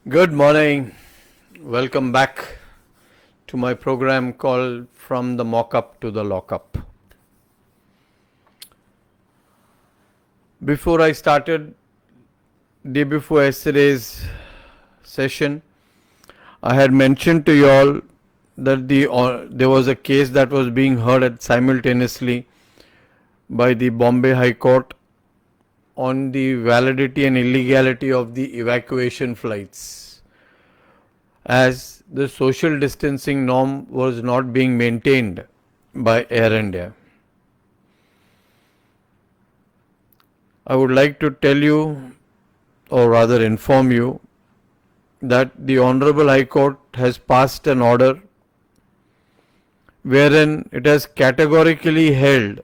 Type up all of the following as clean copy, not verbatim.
Good morning. Welcome back to my program called From the Mock-up to the Lock-up. Before I started, day before yesterday's session, I had mentioned to you all that there was a case that was being heard simultaneously by the Bombay High Court on the validity and illegality of the evacuation flights, as the social distancing norm was not being maintained by Air India. I would like to tell you, or rather inform you, that the Honorable High Court has passed an order wherein it has categorically held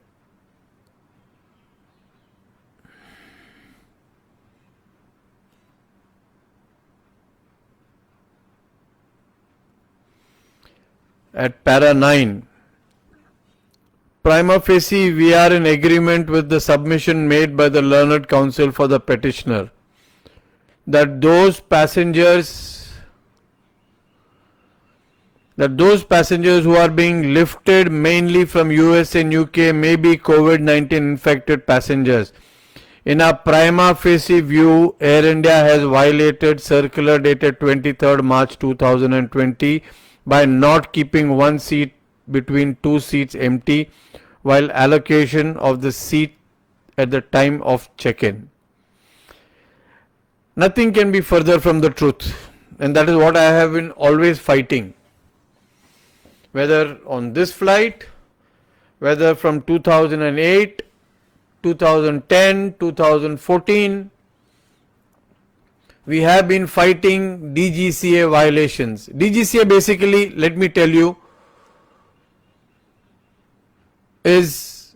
at para 9, prima facie we are in agreement with the submission made by the learned counsel for the petitioner that those passengers who are being lifted mainly from US and UK may be COVID-19 infected passengers. In a prima facie view, Air India has violated circular dated 23rd March 2020 by not keeping one seat between two seats empty while allocation of the seat at the time of check-in. Nothing can be further from the truth, and that is what I have been always fighting. Whether on this flight, whether from 2008, 2010, 2014, we have been fighting DGCA violations. DGCA basically, let me tell you, is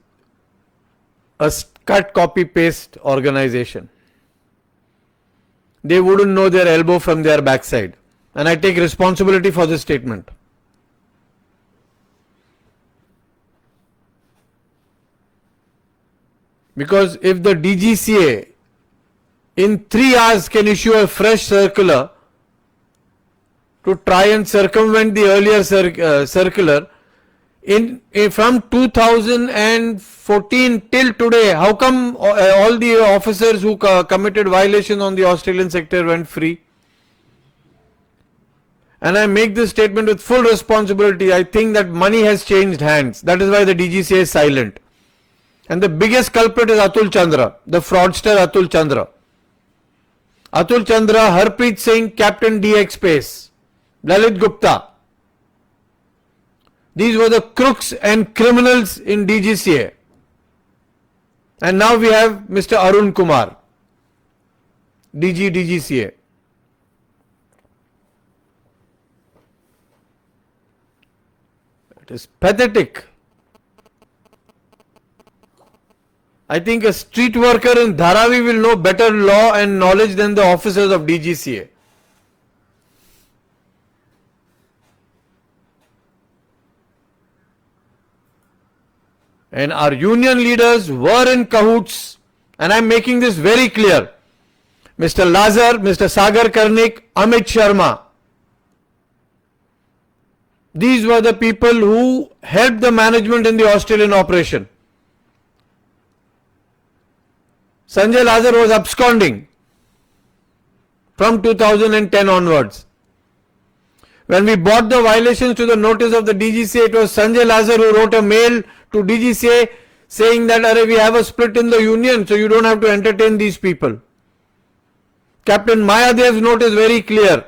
a cut, copy, paste organization. They wouldn't know their elbow from their backside. And I take responsibility for this statement. Because if the DGCA in 3 hours can issue a fresh circular to try and circumvent the earlier circular, from 2014 till today, how come all the officers who committed violation on the Australian sector went free? And I make this statement with full responsibility. I think that money has changed hands. That is why the DGCA is silent. And the biggest culprit is Atul Chandra, the fraudster Atul Chandra. Atul Chandra, Harpreet Singh, Captain DX Space, Lalit Gupta. These were the crooks and criminals in DGCA. And now we have Mr. Arun Kumar, DG DGCA. It is pathetic. I think a street worker in Dharavi will know better law and knowledge than the officers of DGCA. And our union leaders were in cahoots, and I am making this very clear. Mr. Lazar, Mr. Sagar Karnik, Amit Sharma. These were the people who helped the management in the Australian operation. Sanjay Lazar was absconding from 2010 onwards. When we brought the violations to the notice of the DGCA, it was Sanjay Lazar who wrote a mail to DGCA saying that we have a split in the union, so you don't have to entertain these people. Captain Mayadev's note is very clear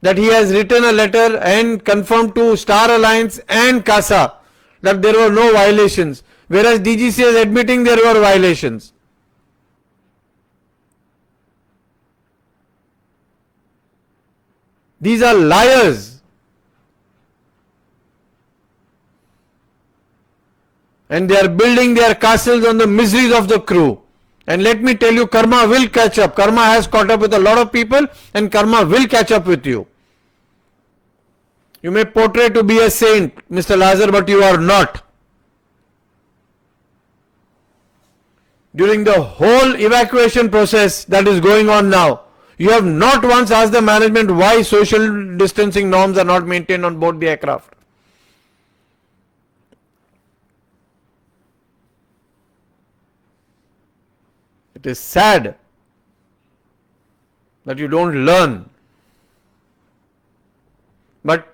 that he has written a letter and confirmed to Star Alliance and CASA that there were no violations, whereas DGCA is admitting there were violations. These are liars. And they are building their castles on the miseries of the crew. And let me tell you, karma will catch up. Karma has caught up with a lot of people, and karma will catch up with you. You may portray to be a saint, Mr. Lazar, but you are not. During the whole evacuation process that is going on now, You have not once asked the management why social distancing norms are not maintained on board the aircraft. It is sad that you don't learn. But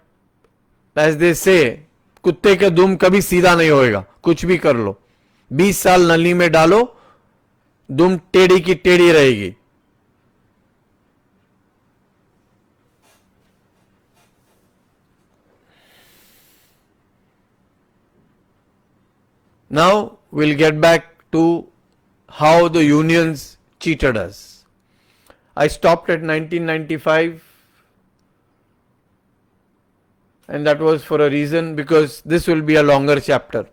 as they say, कुत्ते का दुम कभी सीधा नहीं होएगा, कुछ भी कर लो, 20 साल नली में डालो, दुम टेढ़ी की टेढ़ी रहेगी. Now we'll get back to how the unions cheated us. I stopped at 1995, and that was for a reason, because this will be a longer chapter.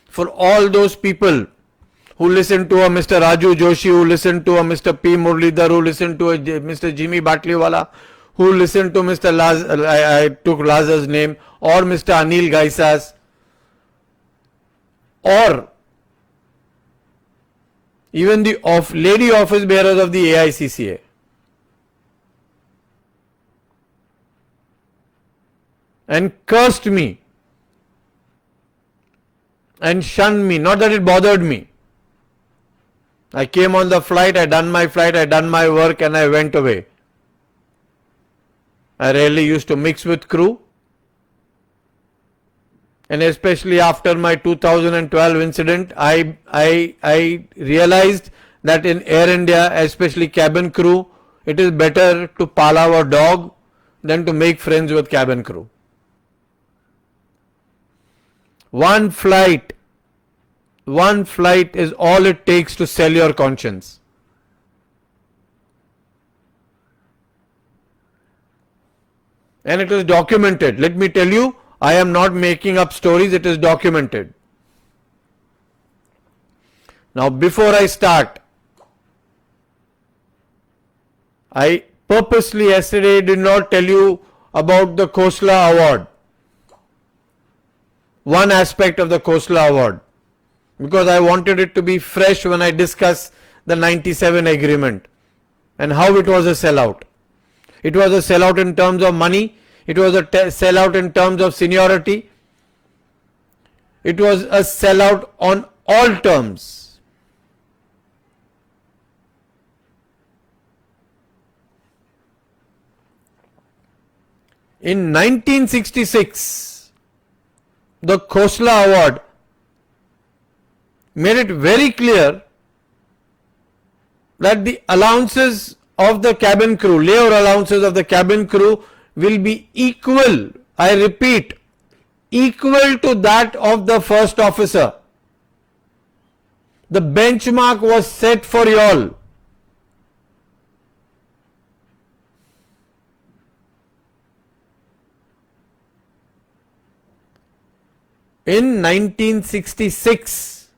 For all those people who listen to a Mr. Raju Joshi, who listen to a Mr. P. Muralidhar, who listen to a Mr. Jimmy Batliwala, who listen to Mr. Laz, I took Lazar's name, or Mr. Anil Gaisas, or even the lady office bearers of the AICCA. And cursed me and shunned me. Not that it bothered me. I came on the flight, I done my flight, I done my work, and I went away. I rarely used to mix with crew. And especially after my 2012 incident, I realized that in Air India, especially cabin crew, it is better to palav a dog than to make friends with cabin crew. One flight is all it takes to sell your conscience. And it is documented. Let me tell you, I am not making up stories, it is documented. Now, before I start, I purposely yesterday did not tell you about the Khosla Award. One aspect of the Khosla Award, because I wanted it to be fresh when I discuss the 97 agreement and how it was a sellout. It was a sellout in terms of money. It was a sellout in terms of seniority. It was a sellout on all terms. In 1966, the Khosla Award made it very clear that the allowances of the cabin crew, layover allowances of the cabin crew, will be equal, I repeat, equal to that of the first officer. The benchmark was set for you all. In 1966,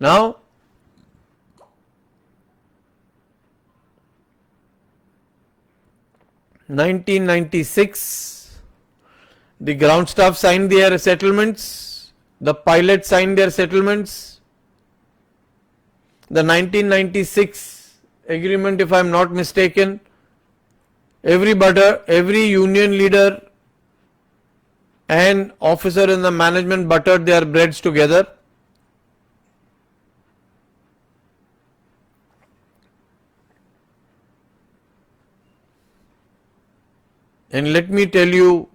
now, (1996), the ground staff signed their settlements, the pilots signed their settlements. The 1996 agreement, if I am not mistaken, every union leader and officer in the management buttered their breads together. And let me tell you,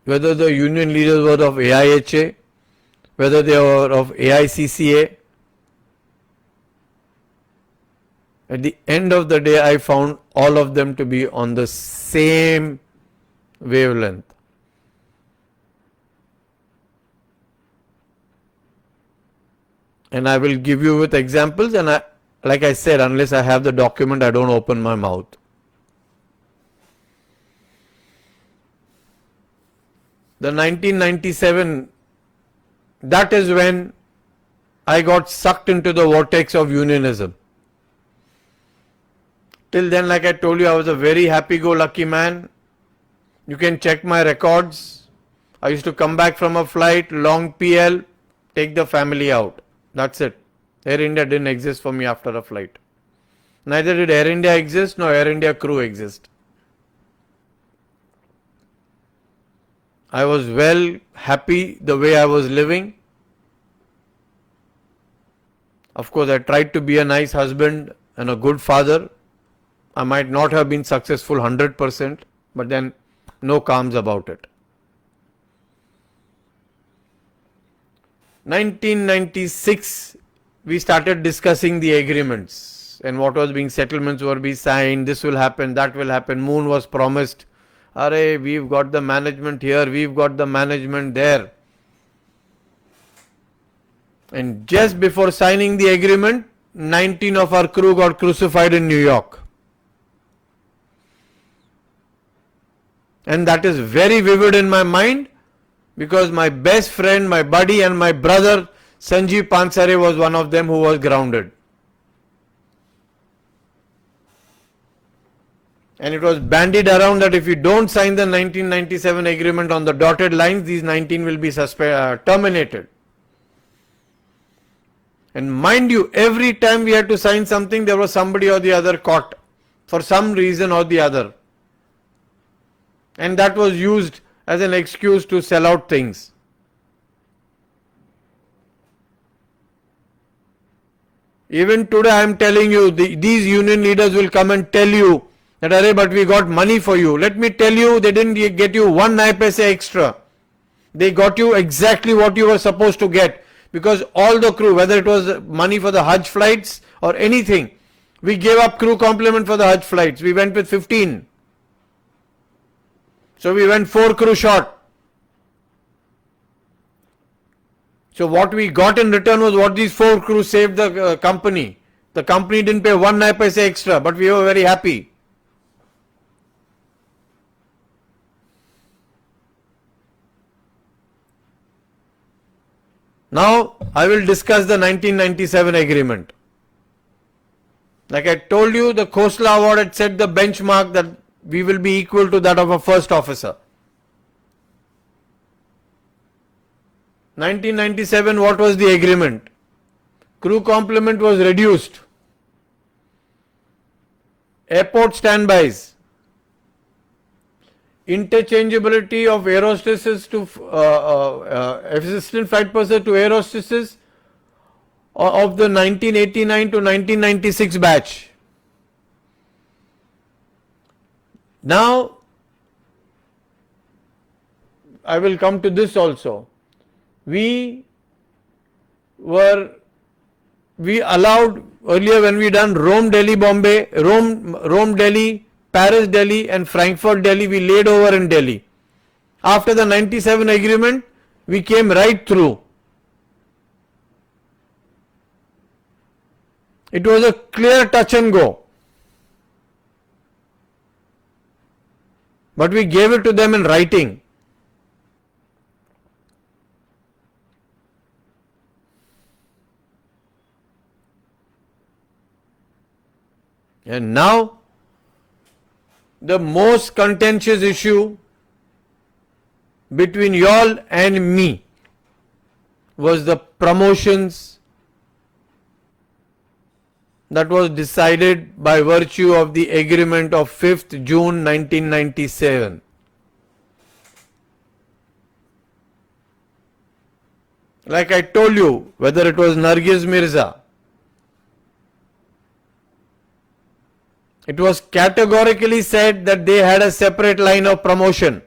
whether the union leaders were of AIHA, whether they were of AICCA, at the end of the day, I found all of them to be on the same wavelength. And I will give you with examples, and like I said, unless I have the document, I don't open my mouth. The 1997, that is when I got sucked into the vortex of unionism. Till then, like I told you, I was a very happy-go-lucky man. You can check my records. I used to come back from a flight, long PL, take the family out. That's it. Air India didn't exist for me after a flight. Neither did Air India exist, nor Air India crew exist. I was well happy the way I was living. Of course, I tried to be a nice husband and a good father. I might not have been successful 100%, but then no qualms about it. 1996, we started discussing the agreements and what was being settlements were being signed. This will happen, that will happen. Moon was promised. Arey, we've got the management here, we've got the management there. And just before signing the agreement, 19 of our crew got crucified in New York. And that is very vivid in my mind because my best friend, my buddy and my brother Sanjeev Pansare was one of them who was grounded. And it was bandied around that if you don't sign the 1997 agreement on the dotted lines, these 19 will be terminated. And mind you, every time we had to sign something, there was somebody or the other caught for some reason or the other. And that was used as an excuse to sell out things. Even today I am telling you, these union leaders will come and tell you that, Arey, but we got money for you. Let me tell you, they didn't get you 1 paisa extra. They got you exactly what you were supposed to get. Because all the crew, whether it was money for the Hajj flights or anything, we gave up crew complement for the Hajj flights. We went with 15. So we went 4 crew short. So what we got in return was what these 4 crew saved the company. The company didn't pay 1 paisa extra, but we were very happy. Now, I will discuss the 1997 agreement. Like I told you, the Khosla Award had set the benchmark that we will be equal to that of a first officer. 1997, what was the agreement? Crew complement was reduced. Airport standbys. Interchangeability of air hostesses to assistant flight purser to air hostesses of the 1989 to 1996 batch. Now, I will come to this also. We allowed earlier when we done Rome, Delhi, Bombay, Rome, Delhi, Paris, Delhi and Frankfurt, Delhi, we laid over in Delhi. After the 97 agreement, we came right through. It was a clear touch and go. But we gave it to them in writing. And now, the most contentious issue between y'all and me was the promotions that was decided by virtue of the agreement of 5th June 1997. Like I told you, whether it was Nargiz Mirza, it was categorically said that they had a separate line of promotion.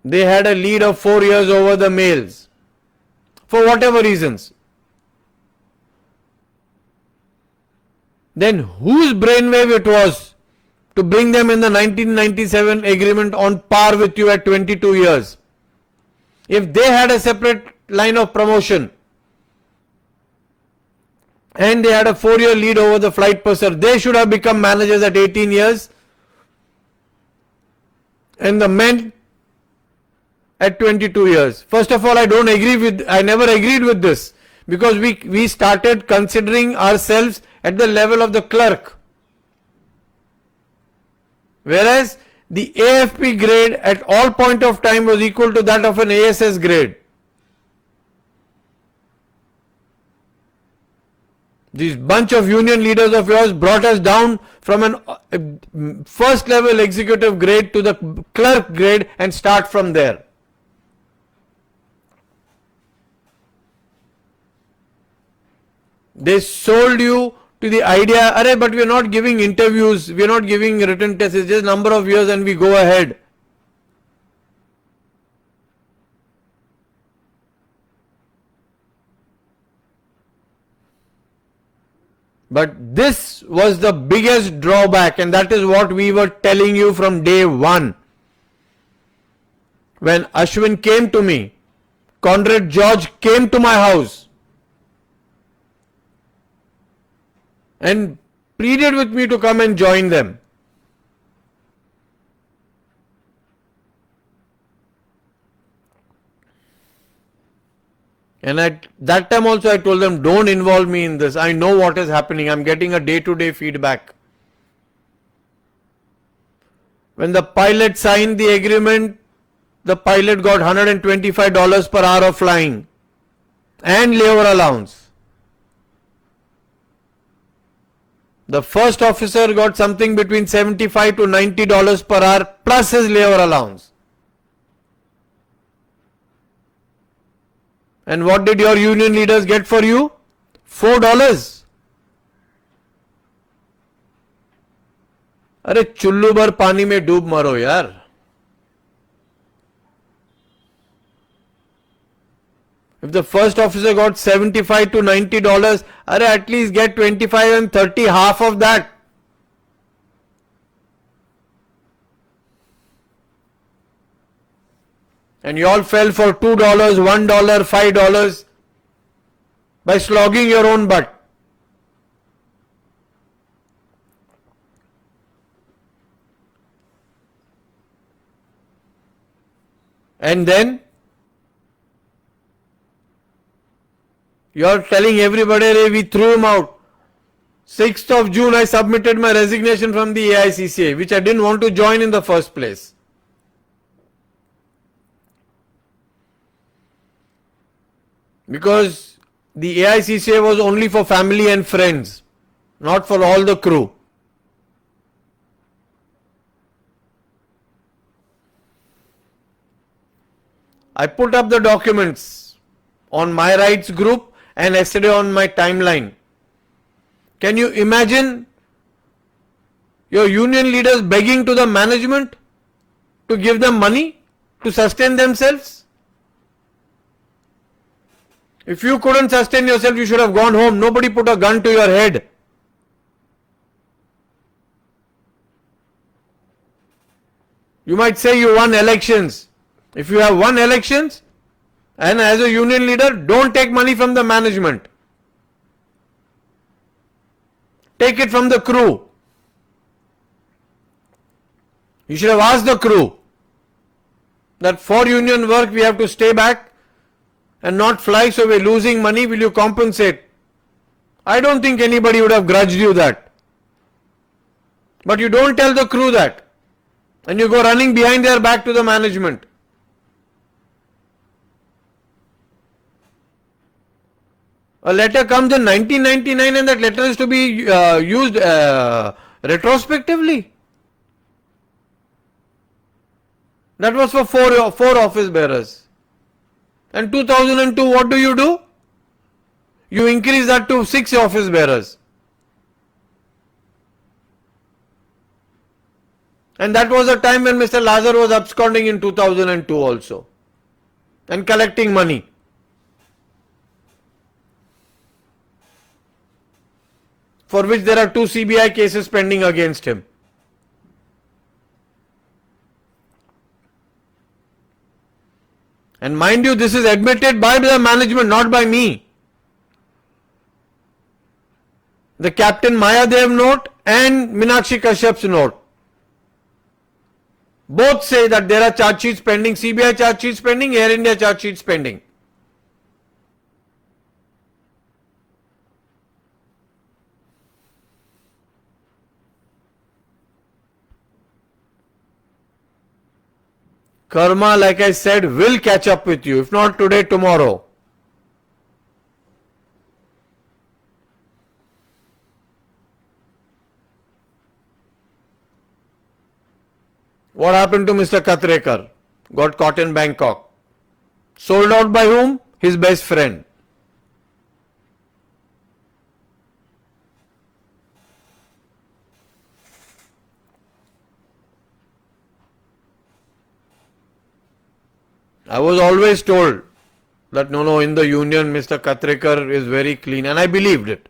They had a lead of 4 years over the males. For whatever reasons. Then whose brainwave it was to bring them in the 1997 agreement on par with you at 22 years? If they had a separate line of promotion, and they had a 4-year lead over the flight purser, they should have become managers at 18 years and the men at 22 years. First of all, I never agreed with this because we started considering ourselves at the level of the clerk. Whereas the AFP grade at all point of time was equal to that of an ASS grade. These bunch of union leaders of yours brought us down from an first level executive grade to the clerk grade and start from there. They sold you to the idea, Arey, but we are not giving interviews, we are not giving written tests, it's just number of years and we go ahead. But this was the biggest drawback, and that is what we were telling you from day one. When Ashwin came to me, Conrad George came to my house and pleaded with me to come and join them. And at that time also I told them, don't involve me in this. I know what is happening. I'm getting a day-to-day feedback. When the pilot signed the agreement, the pilot got $125 per hour of flying and layover allowance. The first officer got something between $75 to $90 per hour plus his layover allowance. And what did your union leaders get for you? $4. अरे चुल्लू भर पानी में डूब मरो यार. If the first officer got $75 to $90, at least get 25 and 30, half of that. And you all fell for $2, $1, $5 by slogging your own butt. And then you are telling everybody, we threw him out. 6th of June I submitted my resignation from the AICCA, which I didn't want to join in the first place. Because the AICCA was only for family and friends, not for all the crew. I put up the documents on my rights group and yesterday on my timeline. Can you imagine your union leaders begging to the management to give them money to sustain themselves? If you couldn't sustain yourself, you should have gone home. Nobody put a gun to your head. You might say you won elections. If you have won elections and as a union leader, don't take money from the management. Take it from the crew. You should have asked the crew that for union work we have to stay back and not fly, so we're losing money, will you compensate? I don't think anybody would have grudged you that. But you don't tell the crew that. And you go running behind their back to the management. A letter comes in 1999 and that letter is to be used retrospectively. That was for four office bearers. And 2002, what do? You increase that to 6 office bearers. And that was the time when Mr. Lazar was absconding in 2002 also and collecting money. For which there are 2 CBI cases pending against him. And mind you, this is admitted by the management, not by me. The Captain Mayadev note and Meenakshi Kashyap's note. Both say that there are charge sheets pending, CBI charge sheets pending, Air India charge sheets pending. Karma, like I said, will catch up with you. If not today, tomorrow. What happened to Mr. Katrekar? Got caught in Bangkok. Sold out by whom? His best friend. I was always told that no, in the union Mr. Katrekar is very clean, and I believed it.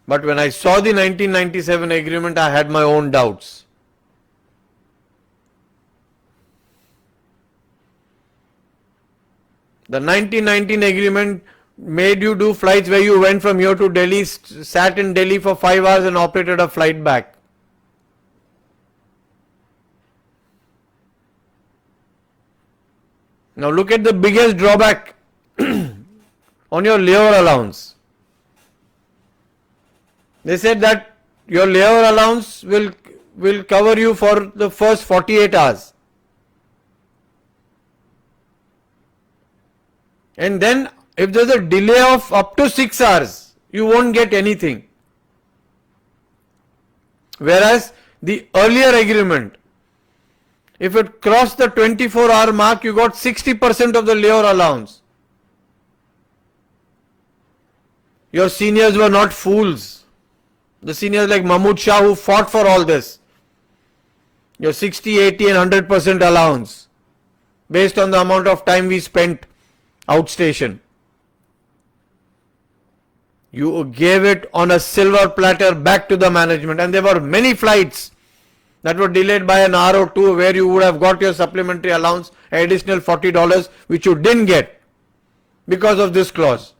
But when I saw the 1997 agreement, I had my own doubts. The 1919 agreement made you do flights where you went from here to Delhi, sat in Delhi for 5 hours and operated a flight back. Now look at the biggest drawback on your layover allowance. They said that your layover allowance will cover you for the first 48 hours. And then if there's a delay of up to 6 hours, you won't get anything. Whereas the earlier agreement, if it crossed the 24-hour mark, you got 60% of the layover allowance. Your seniors were not fools. The seniors like Mahmud Shah who fought for all this. Your 60, 80 and 100% allowance based on the amount of time we spent outstation. You gave it on a silver platter back to the management, and there were many flights that were delayed by an hour or two where you would have got your supplementary allowance, additional $40, which you didn't get because of this clause.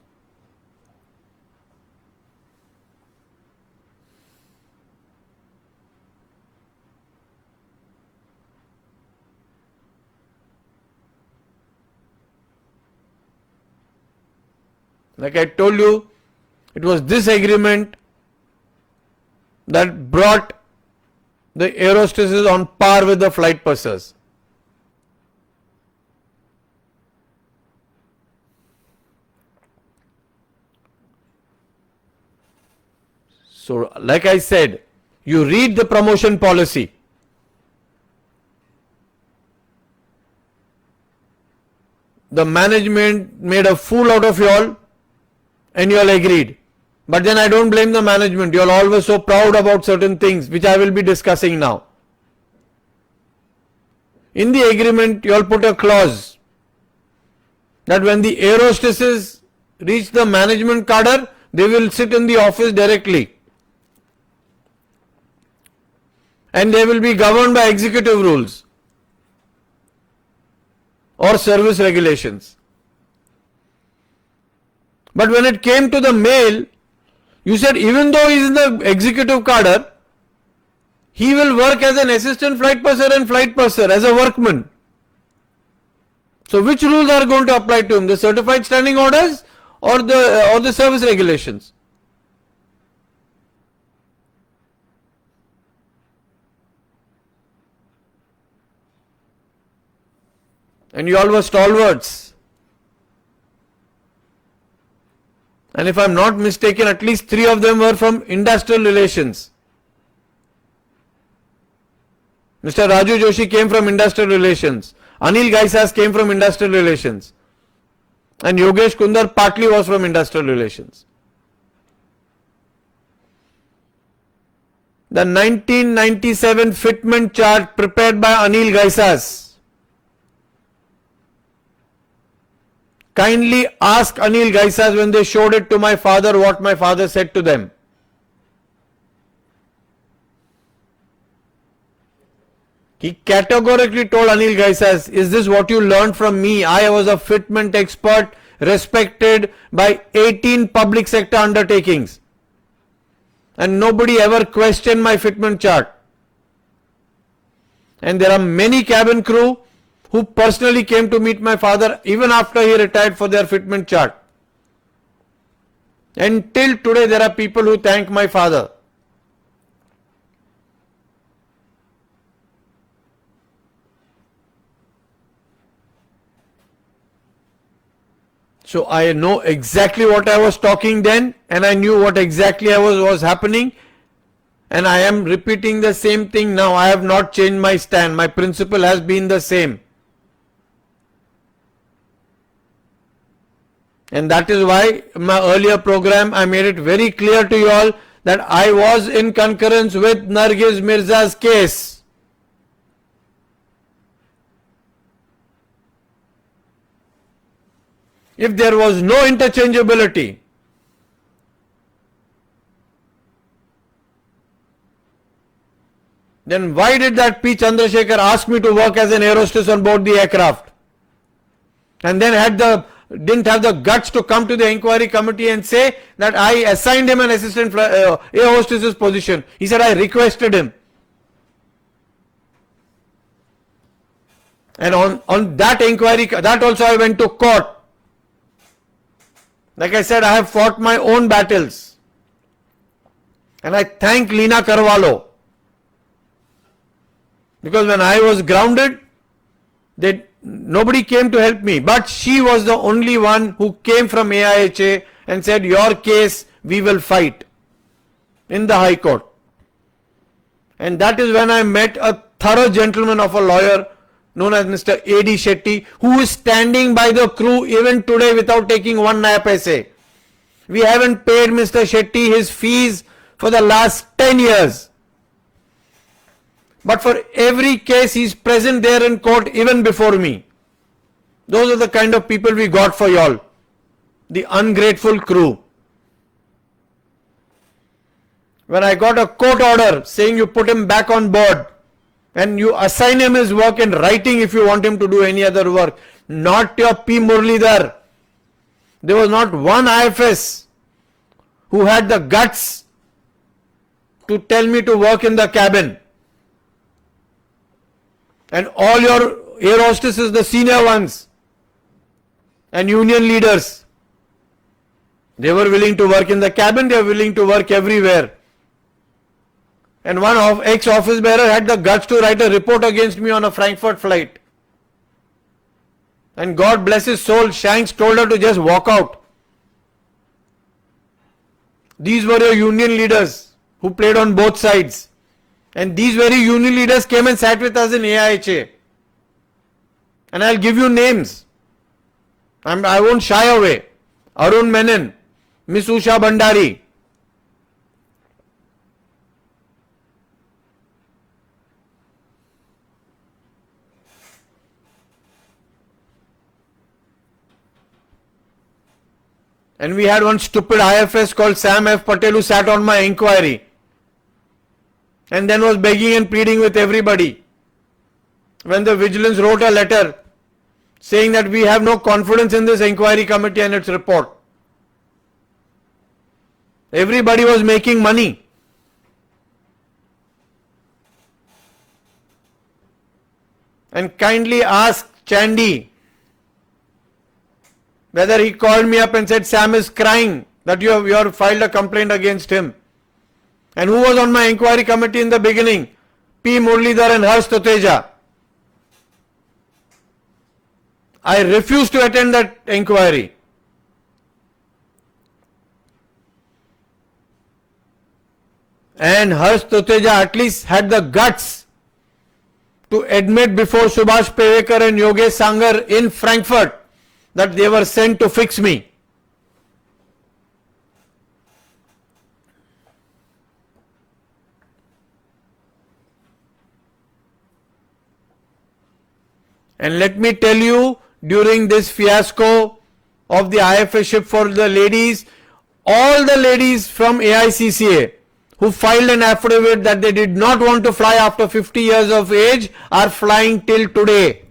Like I told you, it was this agreement that brought the air hostesses on par with the flight pursers. So, like I said, you read the promotion policy. The management made a fool out of you all and you all agreed. But then I don't blame the management. You all always so proud about certain things which I will be discussing now. In the agreement, you all put a clause that when the air hostesses reach the management cadre, they will sit in the office directly. And they will be governed by executive rules or service regulations. But when it came to the male, you said even though he is in the executive cadre, he will work as an assistant flight purser and flight purser as a workman. So which rules are going to apply to him? The certified standing orders or the service regulations? And you all were stalwarts. And if I am not mistaken, at least 3 of them were from industrial relations. Mr. Raju Joshi came from industrial relations. Anil Gaisas came from industrial relations. And Yogesh Kundar partly was from industrial relations. The 1997 fitment chart prepared by Anil Gaisas. Kindly ask Anil Gaisas when they showed it to my father what my father said to them. He categorically told Anil Gaisas, is this what you learned from me? I was a fitment expert respected by 18 public sector undertakings. And nobody ever questioned my fitment chart. And there are many cabin crew who personally came to meet my father even after he retired for their fitment chart. And till today there are people who thank my father. So I know exactly what I was talking then, and I knew what exactly was happening, and I am repeating the same thing now. I have not changed my stand. My principle has been the same. And that is why in my earlier program I made it very clear to you all that I was in concurrence with Nargiz Mirza's case. If there was no interchangeability, then why did that P. Chandrasekhar ask me to work as an air hostess on board the aircraft? And then didn't have the guts to come to the inquiry committee and say that I assigned him an assistant air hostess's position. He said I requested him. And on that inquiry, that also I went to court. Like I said, I have fought my own battles. And I thank Leena Carvalho. Because when I was grounded, nobody came to help me. But she was the only one who came from AIHA and said, your case we will fight in the High Court. And that is when I met a thorough gentleman of a lawyer known as Mr. A.D. Shetty, who is standing by the crew even today without taking 1 naya paise. We haven't paid Mr. Shetty his fees for the last 10 years. But for every case he is present there in court even before me. Those are the kind of people we got for y'all. The ungrateful crew. When I got a court order saying you put him back on board, and you assign him his work in writing if you want him to do any other work. Not your P. Muralidhar. There was not one IFS who had the guts to tell me to work in the cabin. And all your air hostesses, the senior ones, and union leaders, they were willing to work in the cabin, they were willing to work everywhere. And one ex-office bearer had the guts to write a report against me on a Frankfurt flight. And God bless his soul, Shanks told her to just walk out. These were your union leaders who played on both sides. And these very union leaders came and sat with us in AIHA. And I'll give you names. I won't shy away. Arun Menon, Miss Usha Bhandari. And we had one stupid IFS called Sam F. Patel who sat on my inquiry and then was begging and pleading with everybody. When the vigilance wrote a letter saying that we have no confidence in this inquiry committee and its report. Everybody was making money. And kindly ask Chandy whether he called me up and said Sam is crying that you have filed a complaint against him. And who was on my inquiry committee in the beginning? P. Muralidhar and Harsh Toteja. I refused to attend that inquiry. And Harsh Toteja at least had the guts to admit before Subhash Pevekar and Yogesh Sangar in Frankfurt that they were sent to fix me. And let me tell you, during this fiasco of the IFS ship for the ladies, all the ladies from AICCA who filed an affidavit that they did not want to fly after 50 years of age are flying till today.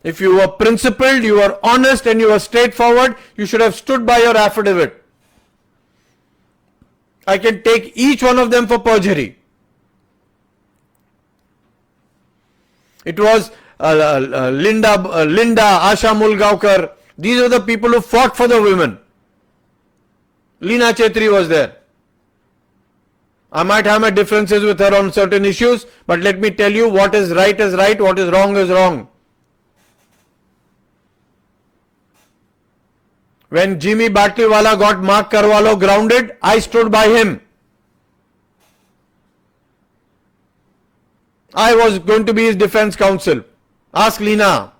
If you were principled, you were honest and you were straightforward, you should have stood by your affidavit. I can take each one of them for perjury. It was Linda, Asha Mulgaonkar. These are the people who fought for the women. Leena Chetri was there. I might have my differences with her on certain issues, but let me tell you, what is right, what is wrong is wrong. When Jimmy Batliwala got Mark Carvalho grounded, I stood by him. I was going to be his defense counsel. Ask Leena.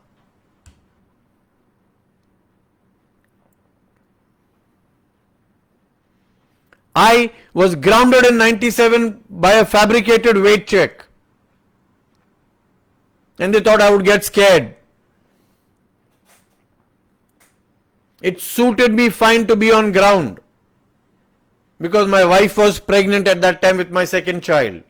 I was grounded in 97 by a fabricated weight check. And they thought I would get scared. It suited me fine to be on ground because my wife was pregnant at that time with my second child.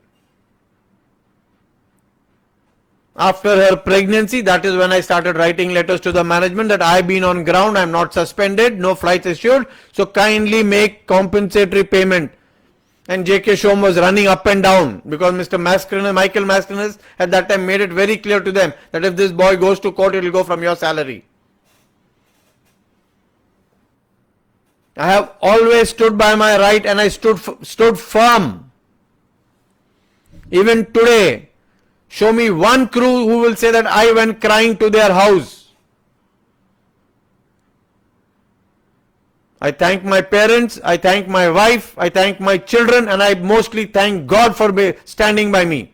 After her pregnancy, that is when I started writing letters to the management that I have been on ground, I am not suspended, no flights assured, so kindly make compensatory payment. And J.K. Shom was running up and down because Mr. Michael Mascarenhas at that time made it very clear to them that if this boy goes to court, it will go from your salary. I have always stood by my right and I stood firm. Even today, show me one crew who will say that I went crying to their house. I thank my parents, I thank my wife, I thank my children, and I mostly thank God for standing by me.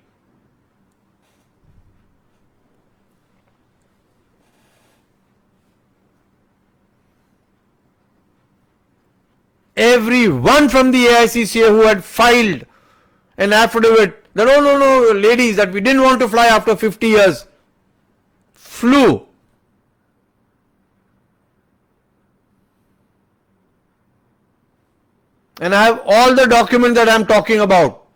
Everyone from the AICCA who had filed an affidavit that, oh no, ladies, that we didn't want to fly after 50 years, flew. And I have all the documents that I am talking about.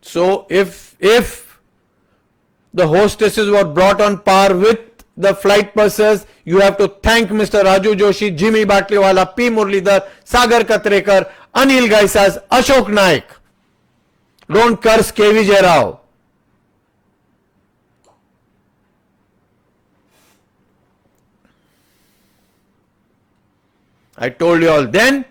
So if the hostesses were brought on par with the flight pursers, you have to thank Mr. Raju Joshi, Jimmy Batliwala, P. Muralidhar, Sagar Katrekar, Anil Gaisas, Ashok Naik. Don't curse K. Vijay Rao. I told you all then,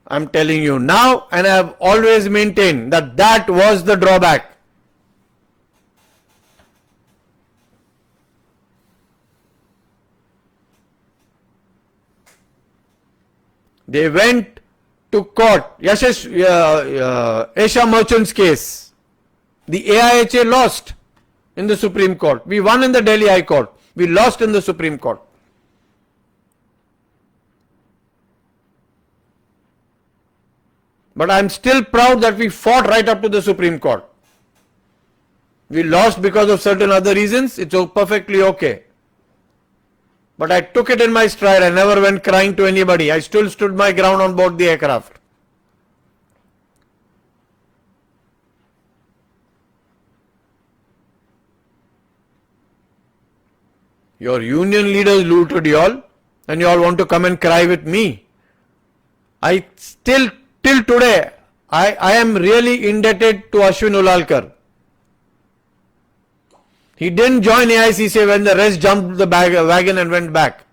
I am telling you now, and I have always maintained that that was the drawback. They went to court. Asia Merchant's case. The AIHA lost in the Supreme Court. We won in the Delhi High Court. We lost in the Supreme Court. But I am still proud that we fought right up to the Supreme Court. We lost because of certain other reasons. It's perfectly okay. But I took it in my stride. I never went crying to anybody. I still stood my ground on board the aircraft. Your union leaders looted you all, and you all want to come and cry with me. I still, till today, I am really indebted to Ashwin Ulalkar. He didn't join AICCA when the rest jumped the wagon and went back.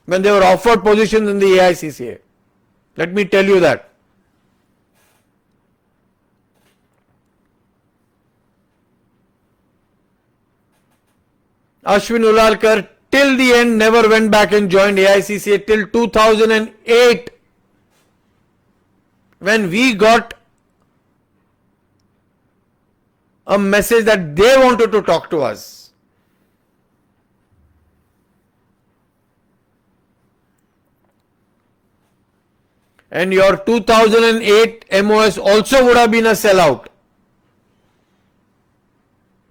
When they were offered positions in the AICCA. Let me tell you that. Ashwin Ulalkar till the end never went back and joined AICCA till 2008. When we got a message that they wanted to talk to us. And your 2008 MOS also would have been a sellout.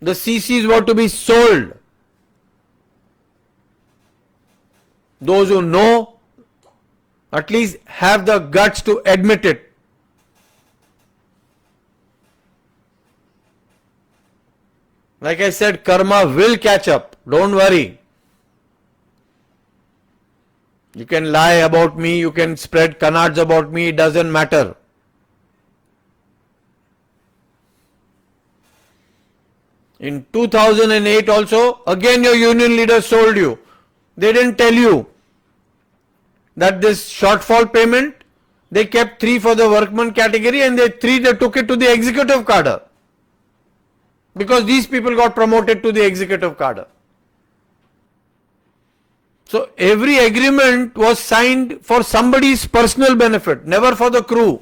The CCs were to be sold. Those who know at least have the guts to admit it. Like I said, karma will catch up. Don't worry. You can lie about me, you can spread canards about me, it doesn't matter. In 2008 also, again your union leaders sold you. They didn't tell you that this shortfall payment, they kept 3 for the workman category and 3 they took it to the executive cadre. because these people got promoted to the executive cadre. So every agreement was signed for somebody's personal benefit, never for the crew.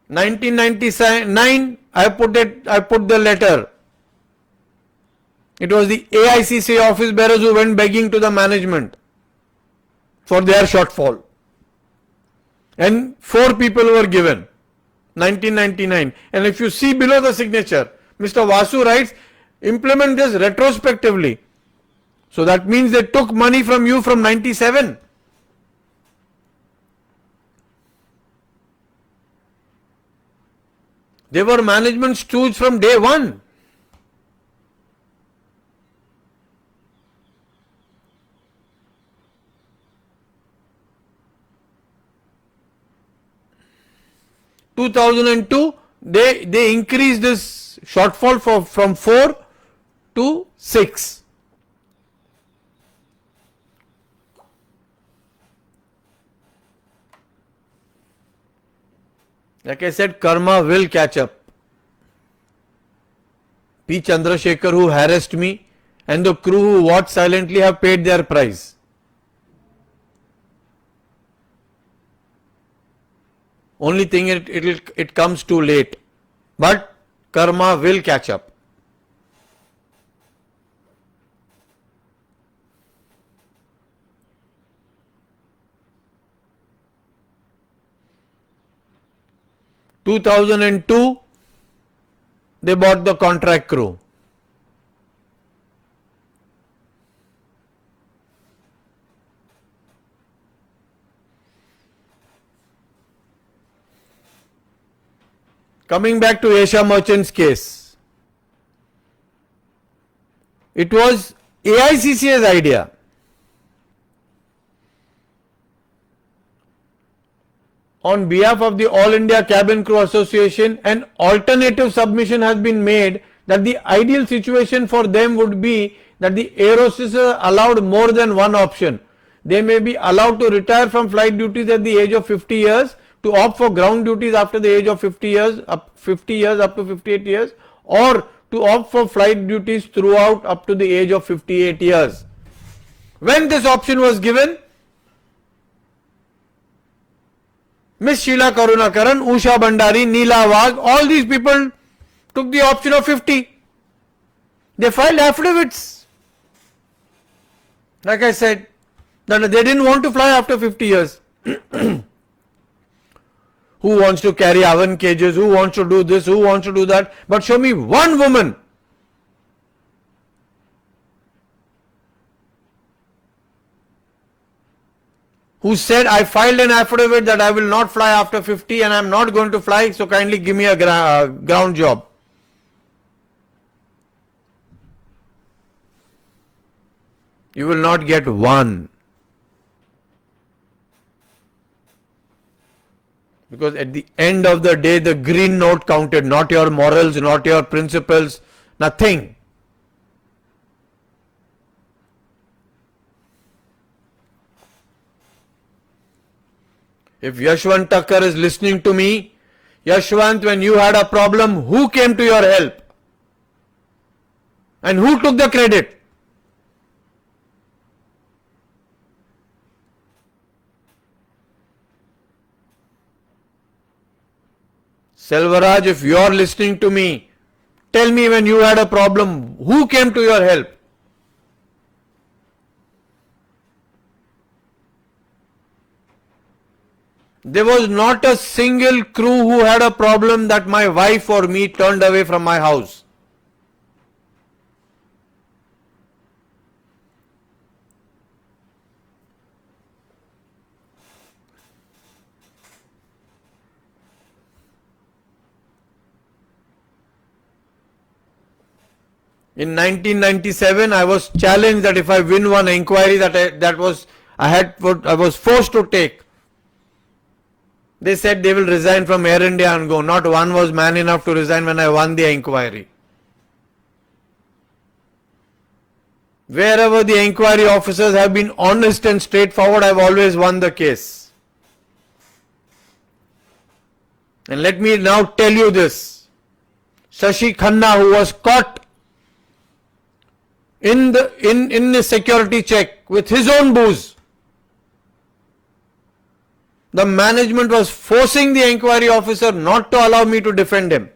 "1999, I put the letter. It was the AICC office bearers who went begging to the management for their shortfall. And 4 people were given. 1999. And if you see below the signature, Mr. Vasu writes, implement this retrospectively. So that means they took money from you from 97. They were management stooges from day one. In 2002, they increased this shortfall from 4 to 6. Like I said, karma will catch up. P. Chandrasekhar, who harassed me, and the crew who watched silently have paid their price. Only thing it comes too late. But karma will catch up. In 2002, they bought the contract crew. Coming back to Asia Merchant's case, it was AICC's idea. On behalf of the All India Cabin Crew Association, an alternative submission has been made that the ideal situation for them would be that the air hostesses are allowed more than one option. They may be allowed to retire from flight duties at the age of 50 years, to opt for ground duties after the age of 50 years up to 58 years, or to opt for flight duties throughout up to the age of 58 years. When this option was given, Miss Sheila Karunakaran, Usha Bandari, Neela Wagh, all these people took the option of 50. They filed affidavits. Like I said, that they didn't want to fly after 50 years. Who wants to carry oven cages? Who wants to do this? Who wants to do that? But show me one woman who said, I filed an affidavit that I will not fly after 50 and I am not going to fly, so kindly give me a ground job. You will not get one. Because at the end of the day, the green note counted, not your morals, not your principles, nothing. If Yashwant Thakkar is listening to me, Yashwant, when you had a problem, who came to your help? And who took the credit? Selvaraj, if you are listening to me, tell me when you had a problem, who came to your help? There was not a single crew who had a problem that my wife or me turned away from my house. In 1997, I was challenged that if I win one inquiry I was forced to take. They said they will resign from Air India and go. Not one was man enough to resign when I won the inquiry. Wherever the inquiry officers have been honest and straightforward, I've always won the case. And let me now tell you this. Shashi Khanna, who was caught in the security check with his own booze, the management was forcing the inquiry officer not to allow me to defend him.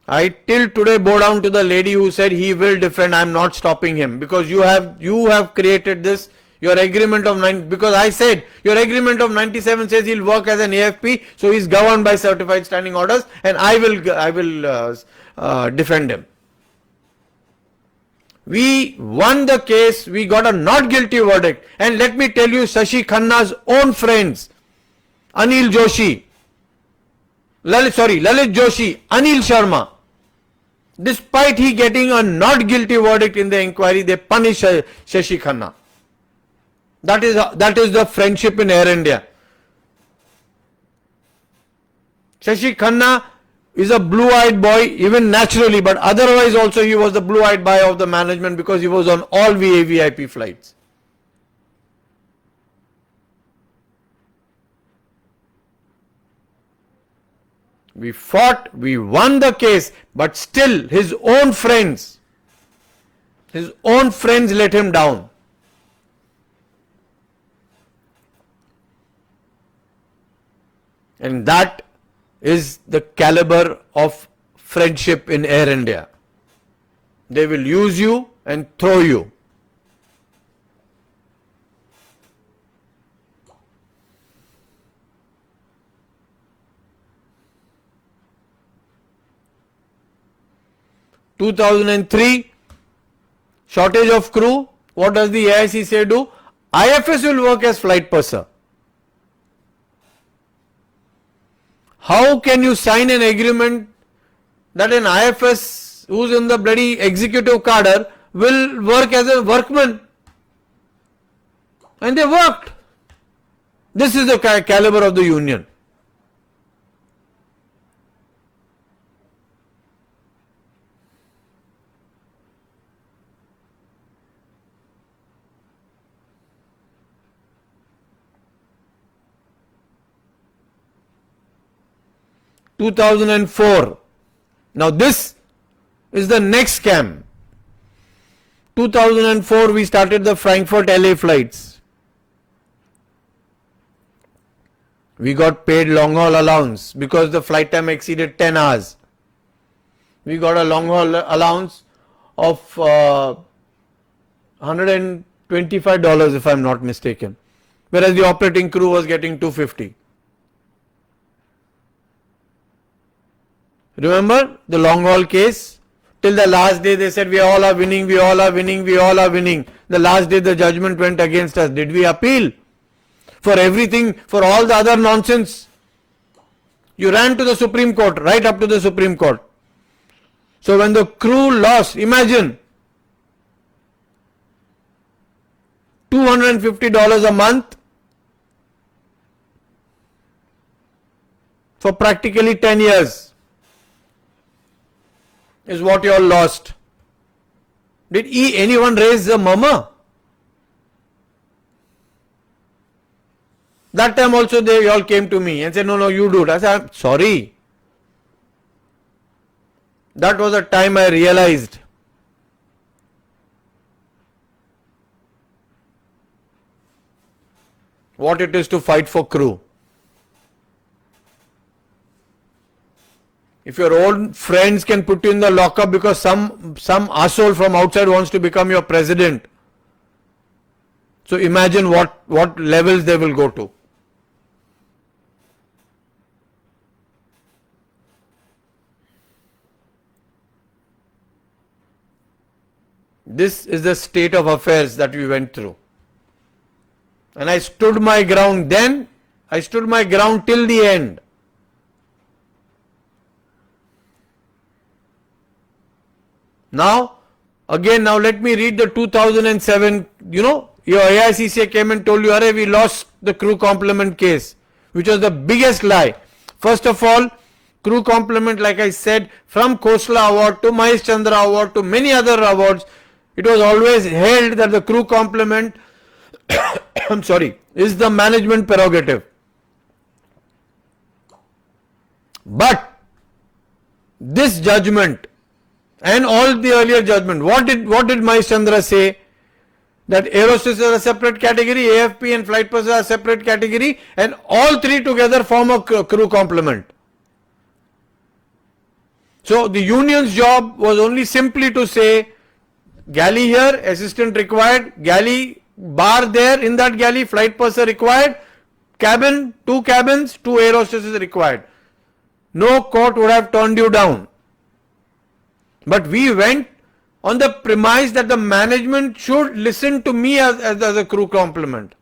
I till today bow down to the lady who said he will defend. I am not stopping him because you have created this. Your agreement of because I said your agreement of 97 says he'll work as an AFP, so he's governed by certified standing orders, and I will defend him. We won the case. We got a not guilty verdict, and let me tell you, Shashi Khanna's own friends, Anil Joshi, Lalit Joshi, Anil Sharma, despite he getting a not guilty verdict in the inquiry, they punish Shashi Khanna. That is the friendship in Air India. Shashi Khanna is a blue-eyed boy even naturally, but otherwise also he was the blue-eyed boy of the management because he was on all VIP flights. We fought, we won the case, but still his own friends let him down. And that is the caliber of friendship in Air India. They will use you and throw you. In 2003, shortage of crew. What does the AICCA do? IFS will work as flight purser. How can you sign an agreement that an IFS who's in the bloody executive cadre will work as a workman? And they worked. This is the caliber of the union. In 2004. Now this is the next scam. 2004 we started the Frankfurt LA flights. We got paid long haul allowance because the flight time exceeded 10 hours. We got a long haul allowance of $125 if I am not mistaken, whereas the operating crew was getting $250. Remember the long haul case? Till the last day they said we all are winning, we all are winning, we all are winning. The last day the judgment went against us. Did we appeal? For everything, for all the other nonsense, you ran to the Supreme Court, right up to the Supreme Court. So when the crew lost, imagine $250 a month for practically 10 years. Is what you all lost. Did anyone raise a murmur? That time also they all came to me and said, no, you do it. I said, I'm sorry. That was the time I realized what it is to fight for crew. If your own friends can put you in the lockup because some asshole from outside wants to become your president, so imagine what levels they will go to. This is the state of affairs that we went through. And I stood my ground then, I stood my ground till the end. Now let me read the 2007, your AICCA came and told you, Arey, we lost the crew complement case, which was the biggest lie. First of all, crew complement, like I said, from Khosla Award to Mahesh Chandra Award to many other awards, it was always held that the crew complement I'm sorry, is the management prerogative. But this judgment and all the earlier judgment, what did Mahesh Chandra say? That aerosters is a separate category, AFP and flight purser are a separate category, and all three together form a crew complement. So the union's job was only simply to say, galley here, assistant required, galley bar there, in that galley, flight purser required, cabin, two cabins, two air hostesses required. No court would have turned you down. But we went on the premise that the management should listen to me as a crew complement.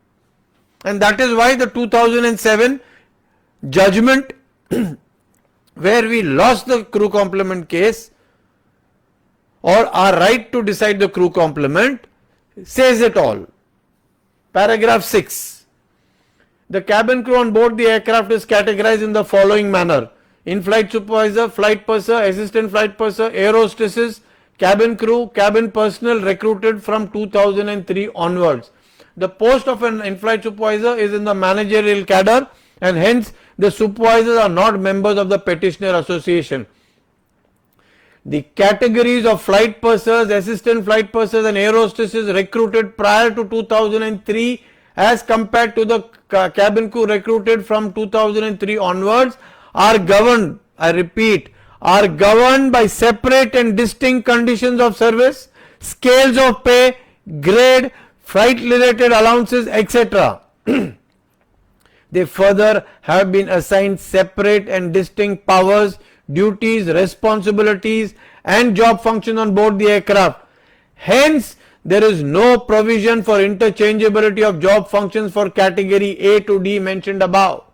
And that is why the 2007 judgment where we lost the crew complement case, or our right to decide the crew complement, says it all. Paragraph 6. The cabin crew on board the aircraft is categorized in the following manner: in-flight supervisor, flight purser, assistant flight purser, air hostesses, cabin crew, cabin personnel recruited from 2003 onwards. The post of an in-flight supervisor is in the managerial cadre, and hence the supervisors are not members of the petitioner association. The categories of flight pursers, assistant flight pursers and air hostesses recruited prior to 2003 as compared to the cabin crew recruited from 2003 onwards are governed, I repeat, are governed by separate and distinct conditions of service, scales of pay, grade, flight related allowances, etc. They further have been assigned separate and distinct powers, duties, responsibilities and job functions on board the aircraft. Hence, there is no provision for interchangeability of job functions for category A to D mentioned above.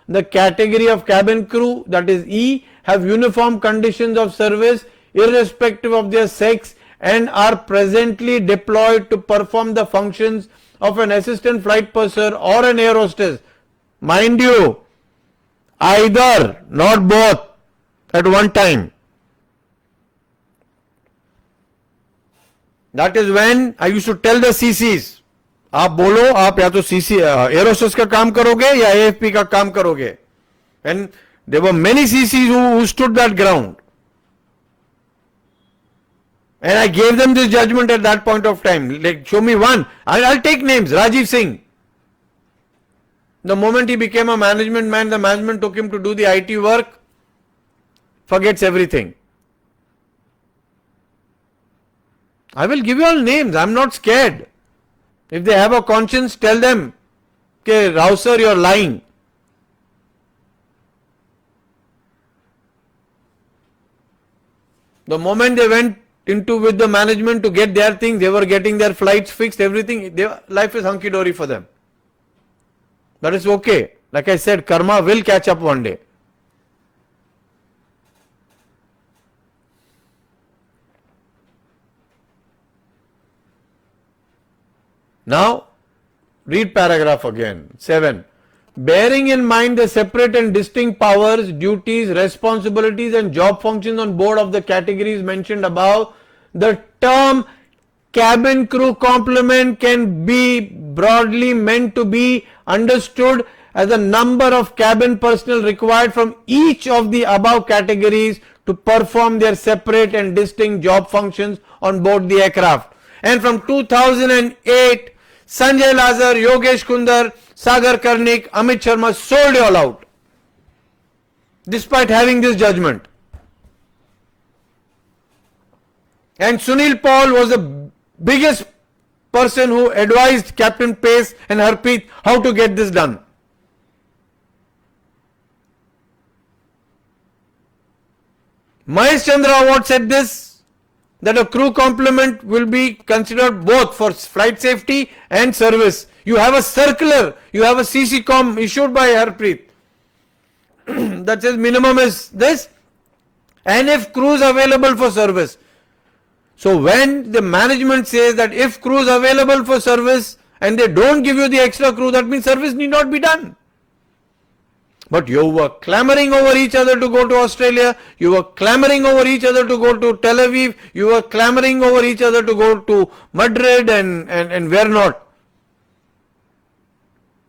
The category of cabin crew, that is E, have uniform conditions of service irrespective of their sex and are presently deployed to perform the functions of an assistant flight purser or an air hostess. Mind you, either, not both, at one time. That is when I used to tell the CCs, आप बोलो, आप या तो CC air hostess का काम करोगे या AFP का काम करोगे. And there were many CCs who stood that ground. And I gave them this judgment at that point of time. Like, show me one. I'll take names. Rajiv Singh. The moment he became a management man, the management took him to do the IT work, forgets everything. I will give you all names. I'm not scared. If they have a conscience, tell them, okay, Rao sir, you're lying. The moment they went into with the management to get their things, they were getting their flights fixed, everything, life is hunky-dory for them. That is okay. Like I said, karma will catch up one day. Now, read paragraph again. 7. Bearing in mind the separate and distinct powers, duties, responsibilities and job functions on board of the categories mentioned above, the term cabin crew complement can be broadly meant to be understood as the number of cabin personnel required from each of the above categories to perform their separate and distinct job functions on board the aircraft. And from 2008, Sanjay Lazar, Yogesh Kundar, Sagar Karnik, Amit Sharma sold you all out despite having this judgment. And Sunil Paul was the biggest person who advised Captain Pace and Harpreet how to get this done. Mahesh Chandra Award said this, that a crew complement will be considered both for flight safety and service. You have a circular, you have a CC-com issued by Harpreet that says minimum is this, and if crew is available for service. So when the management says that if crew is available for service and they don't give you the extra crew, that means service need not be done. But you were clamoring over each other to go to Australia, you were clamoring over each other to go to Tel Aviv, you were clamoring over each other to go to Madrid and where not.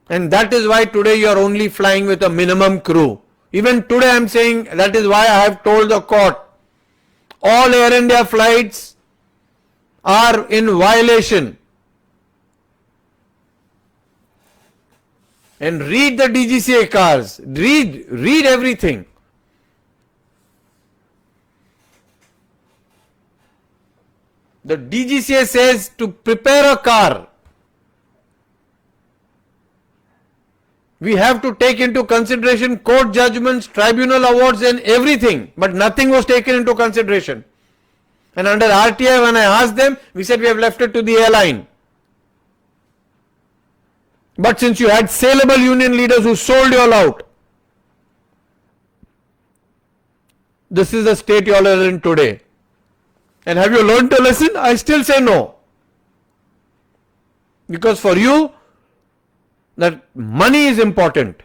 And that is why today you are only flying with a minimum crew. Even today I am saying that is why I have told the court, all Air India flights are in violation. And read the DGCA cars, read everything. The DGCA says to prepare a car, we have to take into consideration court judgments, tribunal awards and everything, but nothing was taken into consideration. And under RTI, when I asked them, we said we have left it to the airline. But since you had saleable union leaders who sold you all out, this is the state you all are in today. And have you learned a lesson? I still say no. Because for you, that money is important.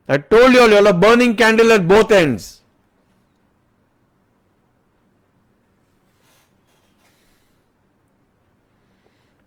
I told you all are burning candle at both ends.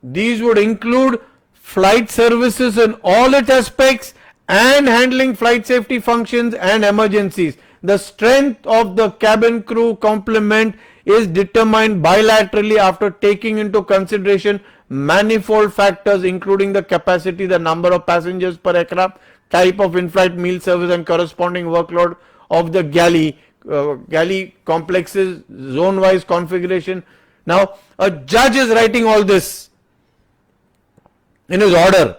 These would include flight services in all its aspects and handling flight safety functions and emergencies. The strength of the cabin crew complement is determined bilaterally after taking into consideration manifold factors including the capacity, the number of passengers per aircraft, type of in-flight meal service and corresponding workload of the galley complexes, zone-wise configuration. Now, a judge is writing all this in his order,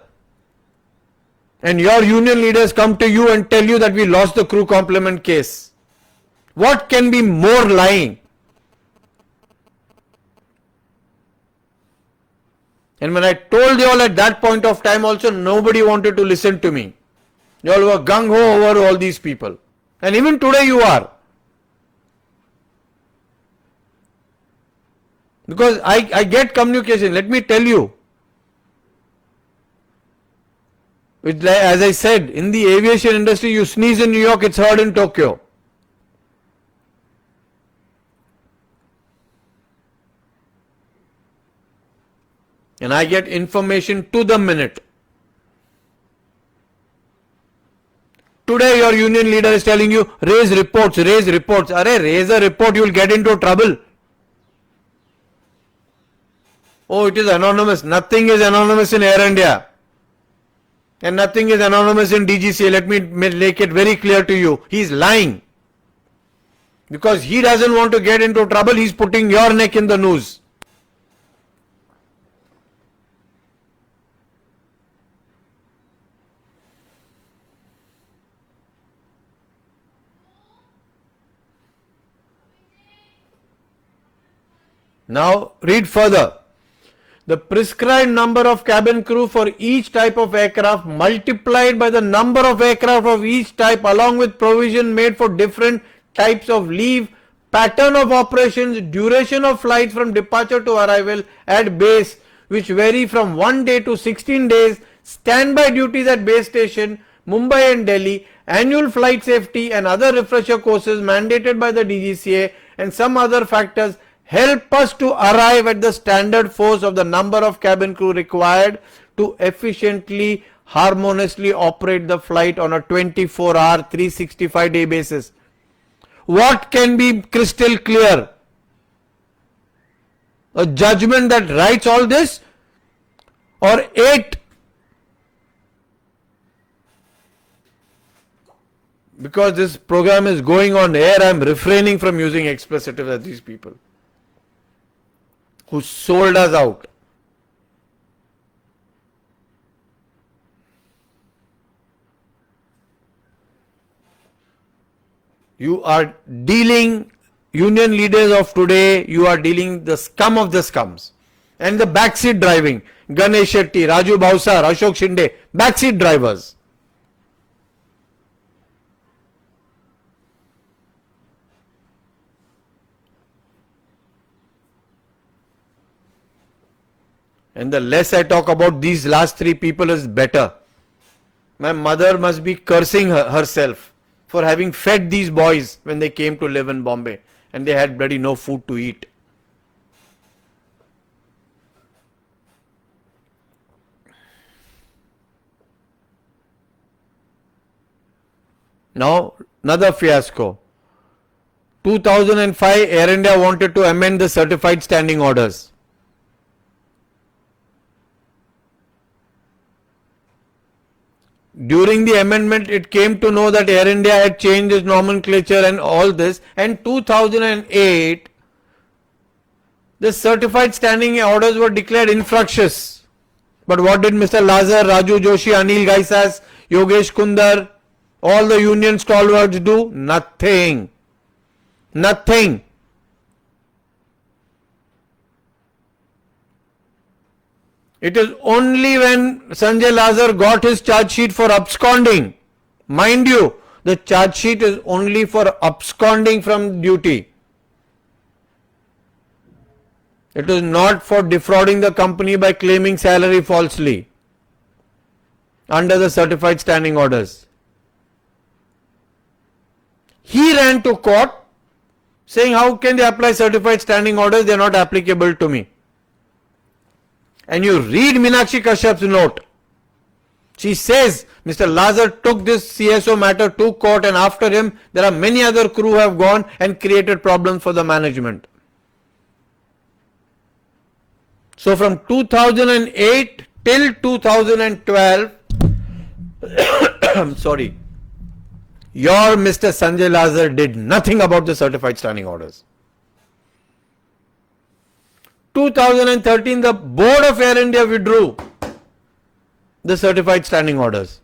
and your union leaders come to you and tell you that we lost the crew complement case. What can be more lying? And when I told you all at that point of time also, nobody wanted to listen to me. You all were gung-ho over all these people. And even today you are. Because I get communication, let me tell you. As I said, in the aviation industry, you sneeze in New York, it's heard in Tokyo. And I get information to the minute. Today your union leader is telling you, raise reports, raise reports. Raise a report, you will get into trouble. Oh, it is anonymous. Nothing is anonymous in Air India. And nothing is anonymous in DGCA. Let me make it very clear to you. He is lying. Because he doesn't want to get into trouble, he is putting your neck in the noose. Now read further. The prescribed number of cabin crew for each type of aircraft multiplied by the number of aircraft of each type along with provision made for different types of leave, pattern of operations, duration of flights from departure to arrival at base which vary from 1 day to 16 days, standby duties at base station, Mumbai and Delhi, annual flight safety and other refresher courses mandated by the DGCA and some other factors help us to arrive at the standard force of the number of cabin crew required to efficiently, harmoniously operate the flight on a 24-hour, 365-day basis. What can be crystal clear? A judgment that writes all this, or 8? Because this program is going on air, I am refraining from using expletives as these people who sold us out. You are dealing, union leaders of today, you are dealing the scum of the scums. And the backseat driving, Ganesh Shetty, Raju Bhavsar, Ashok Shinde, backseat drivers. And the less I talk about these last 3 people is better. My mother must be cursing herself for having fed these boys when they came to live in Bombay and they had bloody no food to eat. Now, another fiasco. 2005, Air India wanted to amend the certified standing orders. During the amendment, it came to know that Air India had changed its nomenclature and all this. And 2008, the certified standing orders were declared infructuous. But what did Mr. Lazar, Raju Joshi, Anil Gaisas, Yogesh Kundar, all the union stalwarts do? Nothing. Nothing. It is only when Sanjay Lazar got his charge sheet for absconding. Mind you, the charge sheet is only for absconding from duty. It is not for defrauding the company by claiming salary falsely under the certified standing orders. He ran to court saying, how can they apply certified standing orders? They are not applicable to me. And you read Meenakshi Kashyap's note. She says Mr. Lazar took this CSO matter to court, and after him there are many other crew who have gone and created problems for the management. So from 2008 till 2012, sorry, your Mr. Sanjay Lazar did nothing about the certified standing orders. 2013, the board of Air India withdrew the certified standing orders.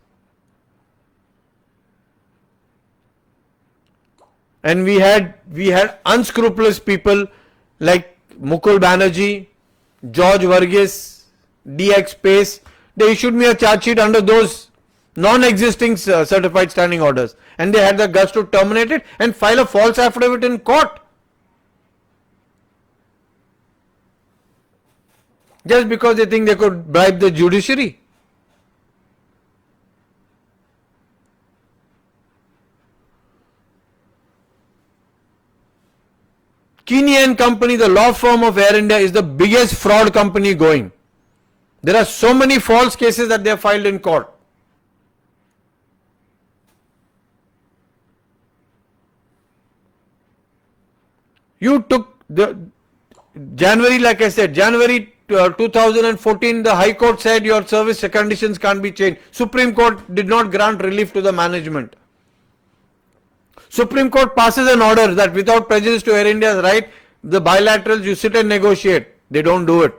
And we had unscrupulous people like Mukul Banerjee, George Varghese, DX Pace. They issued me a charge sheet under those non-existing certified standing orders, and they had the guts to terminate it and file a false affidavit in court. Just because they think they could bribe the judiciary. Keeney & Company, the law firm of Air India, is the biggest fraud company going. There are so many false cases that they have filed in court. You took the January, like I said, January 2014, the High Court said your service conditions can't be changed. Supreme Court did not grant relief to the management. Supreme Court passes an order that without prejudice to Air India's right, the bilaterals, you sit and negotiate. They don't do it.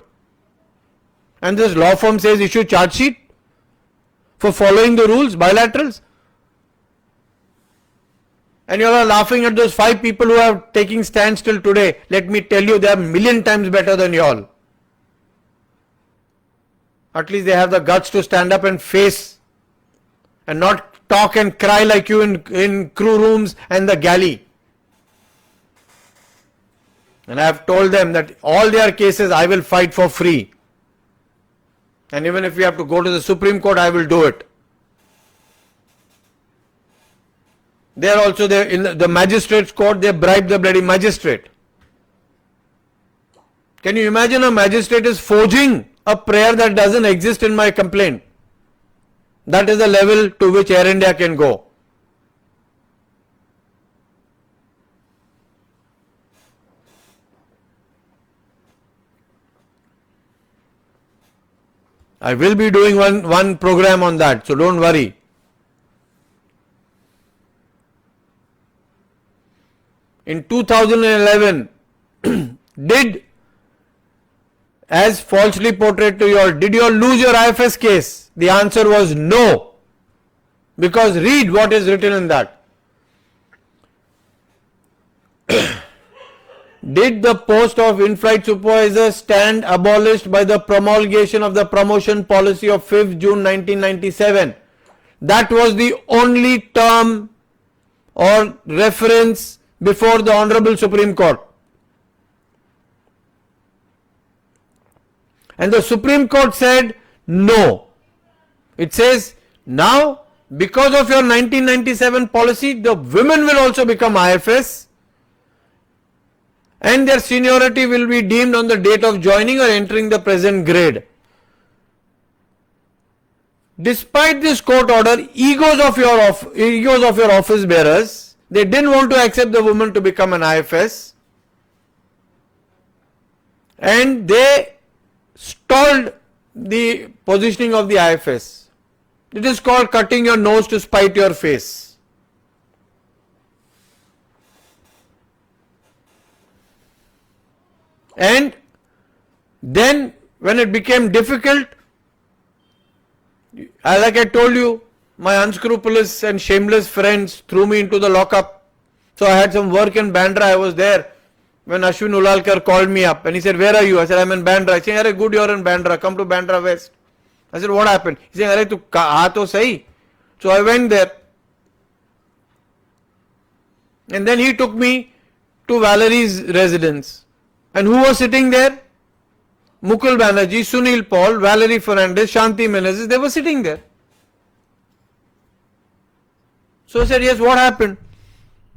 And this law firm says issue charge sheet for following the rules, bilaterals. And you all are laughing at those 5 people who are taking stands till today. Let me tell you, they are a million times better than you all. At least they have the guts to stand up and face and not talk and cry like you in crew rooms and the galley. And I have told them that all their cases I will fight for free. And even if we have to go to the Supreme Court, I will do it. They are also there in the magistrate's court, they bribe the bloody magistrate. Can you imagine a magistrate is forging a prayer that doesn't exist in my complaint? That is the level to which Air India can go. I will be doing one program on that, so don't worry. In 2011, as falsely portrayed to you all, did you all lose your IFS case? The answer was no. Because read what is written in that. Did the post of in-flight supervisor stand abolished by the promulgation of the promotion policy of 5th June 1997? That was the only term or reference before the Honorable Supreme Court. And the Supreme Court said no. It says now because of your 1997 policy, the women will also become IFS and their seniority will be deemed on the date of joining or entering the present grade. Despite this court order, egos of your office bearers, they didn't want to accept the woman to become an IFS and they stalled the positioning of the IFS. It is called cutting your nose to spite your face. And then when it became difficult, like I told you, my unscrupulous and shameless friends threw me into the lockup. So I had some work in Bandra. I was there when Ashwin Ulalkar called me up and he said, "Where are you?" I said, "I'm in Bandra." He said, "Arey, good, you're in Bandra. Come to Bandra West." I said, "What happened?" He said, "Arey, tu aa to sahi." So I went there. And then he took me to Valerie's residence. And who was sitting there? Mukul Banerjee, Sunil Paul, Valerie Fernandez, Shanti Menezes, they were sitting there. So I said, "Yes, what happened?"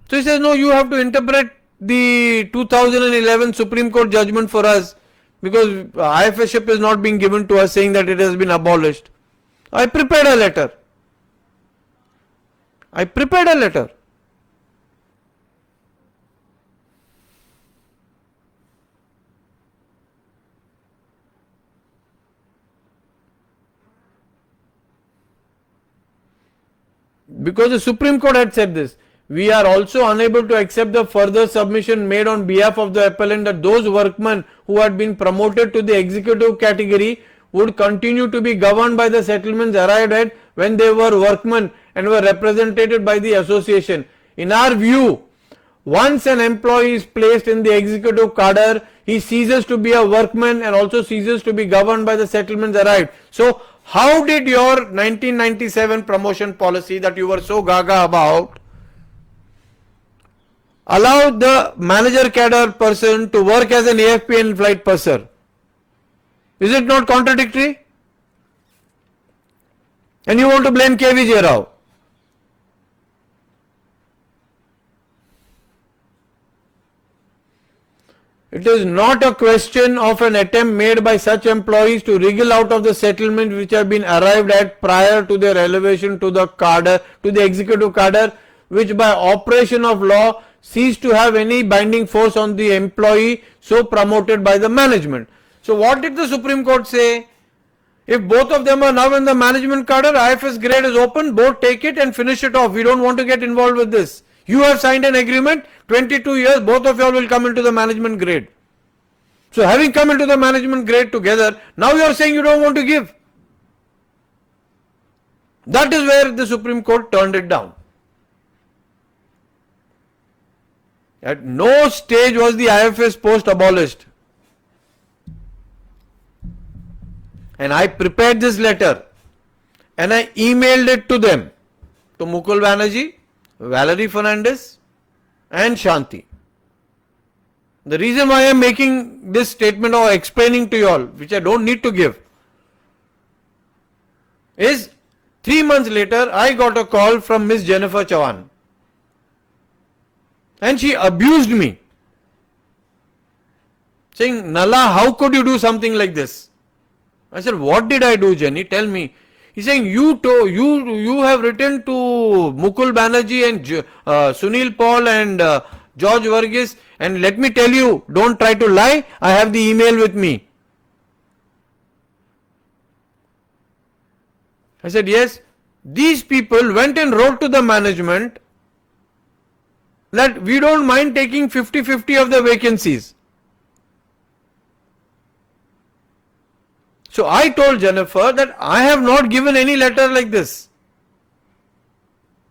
So he says, "No, you have to interpret the 2011 Supreme Court judgment for us because IFSship is not being given to us saying that it has been abolished." I prepared a letter. Because the Supreme Court had said this. We are also unable to accept the further submission made on behalf of the appellant that those workmen who had been promoted to the executive category would continue to be governed by the settlements arrived at when they were workmen and were represented by the association. In our view, once an employee is placed in the executive cadre, he ceases to be a workman and also ceases to be governed by the settlements arrived. So, how did your 1997 promotion policy that you were so gaga about allow the manager cadre person to work as an AFP and flight purser? Is it not contradictory? And you want to blame KVJ Rao. It is not a question of an attempt made by such employees to wriggle out of the settlement which have been arrived at prior to their elevation to the cadre, to the executive cadre, which by operation of law cease to have any binding force on the employee so promoted by the management. So what did the Supreme Court say? If both of them are now in the management cadre, IFS grade is open, both take it and finish it off. We don't want to get involved with this. You have signed an agreement, 22 years, both of you all will come into the management grade. So having come into the management grade together, now you are saying you don't want to give. That is where the Supreme Court turned it down. At no stage was the IFS post abolished. And I prepared this letter and I emailed it to them, to Mukul Banerjee, Valerie Fernandez and Shanti. The reason why I am making this statement or explaining to you all, which I don't need to give, is 3 months later I got a call from Miss Jennifer Chavan and she abused me, saying, "Nalla, how could you do something like this?" I said, "What did I do, Jenny? Tell me." He's saying, you have written to Mukul Banerjee and Sunil Paul and George Varghese, and let me tell you, don't try to lie, I have the email with me. I said, yes, these people went and wrote to the management that we don't mind taking 50-50 of the vacancies. So I told Jennifer that I have not given any letter like this.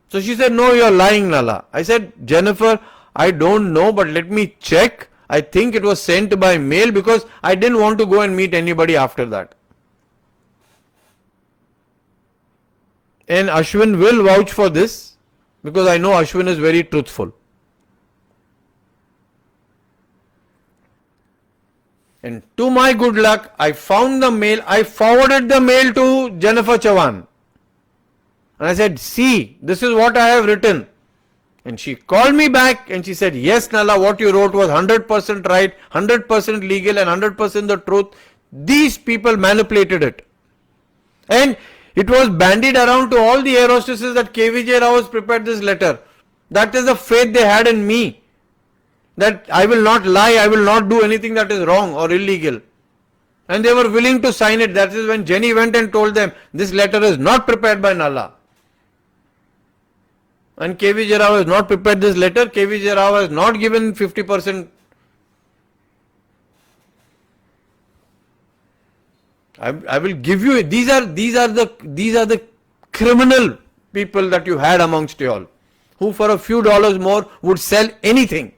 So she said, "No, you are lying, Nalla." I said, "Jennifer, I don't know, but let me check. I think it was sent by mail because I didn't want to go and meet anybody after that." And Ashwin will vouch for this because I know Ashwin is very truthful. And to my good luck, I found the mail. I forwarded the mail to Jennifer Chavan. And I said, see, this is what I have written. And she called me back and she said, yes, Nalla, what you wrote was 100% right, 100% legal and 100% the truth. These people manipulated it. And it was bandied around to all the air hostesses that KVJ Rao has prepared this letter. That is the faith they had in me. That I will not lie, I will not do anything that is wrong or illegal. And they were willing to sign it. That is when Jenny went and told them, this letter is not prepared by Nalla. And KVJ Rao has not prepared this letter. KVJ Rao has not given 50%. I will give you, these are the criminal people that you had amongst you all, who for a few dollars more would sell anything.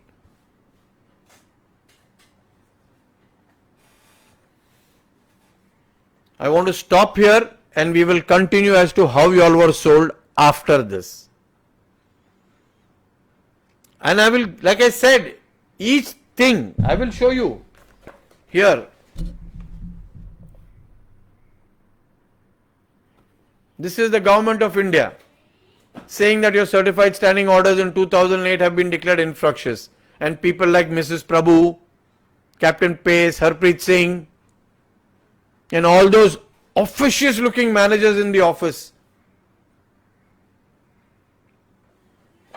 I want to stop here and we will continue as to how you all were sold after this. And I will, like I said, each thing I will show you here. This is the government of India saying that your certified standing orders in 2008 have been declared infructuous. And people like Mrs. Prabhu, Captain Pace, Harpreet Singh, and all those officious looking managers in the office.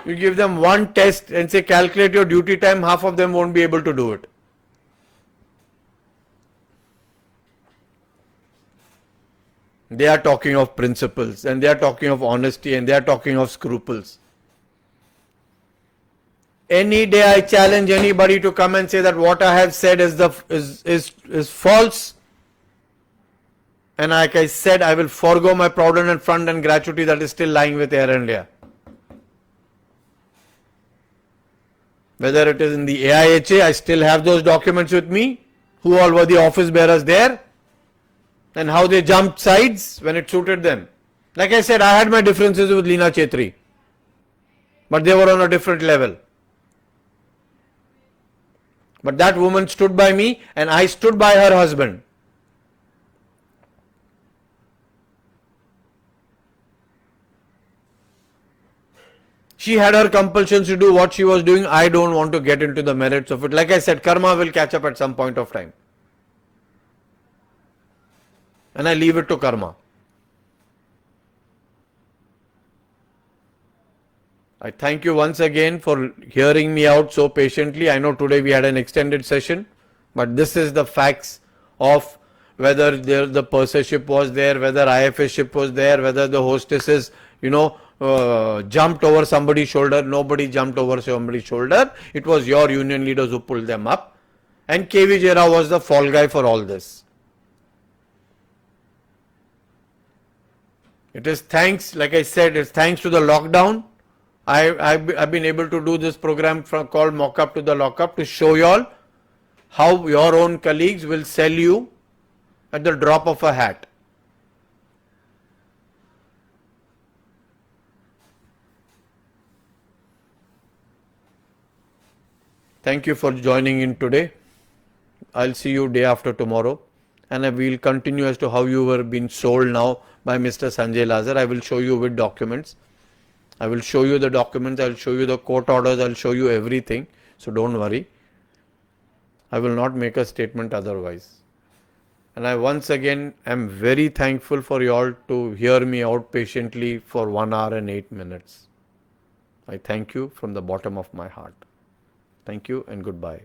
You give them one test and say calculate your duty time, half of them won't be able to do it. They are talking of principles and they are talking of honesty and they are talking of scruples. Any day I challenge anybody to come and say that what I have said is false. And like I said, I will forego my proudness and front and gratuity that is still lying with Air India. Whether it is in the AIHA, I still have those documents with me. Who all were the office bearers there? And how they jumped sides when it suited them. Like I said, I had my differences with Leena Chetri. But they were on a different level. But that woman stood by me and I stood by her husband. She had her compulsions to do what she was doing. I don't want to get into the merits of it. Like I said, karma will catch up at some point of time. And I leave it to karma. I thank you once again for hearing me out so patiently. I know today we had an extended session, but this is the facts of whether the pursership was there, whether IFS ship was there, whether the hostesses, jumped over somebody's shoulder. Nobody jumped over somebody's shoulder. It was your union leaders who pulled them up. And KVJ Rao was the fall guy for all this. It is thanks, like I said, it's thanks to the lockdown. I've been able to do this program called Mock Up to the Lockup to show you all how your own colleagues will sell you at the drop of a hat. Thank you for joining in today. I'll see you day after tomorrow and I will continue as to how you were being sold now by Mr. Sanjay Lazar. I will show you with documents. I will show you the documents, I will show you the court orders, I will show you everything. So don't worry. I will not make a statement otherwise. And I once again am very thankful for you all to hear me out patiently for 1 hour and 8 minutes. I thank you from the bottom of my heart. Thank you and goodbye.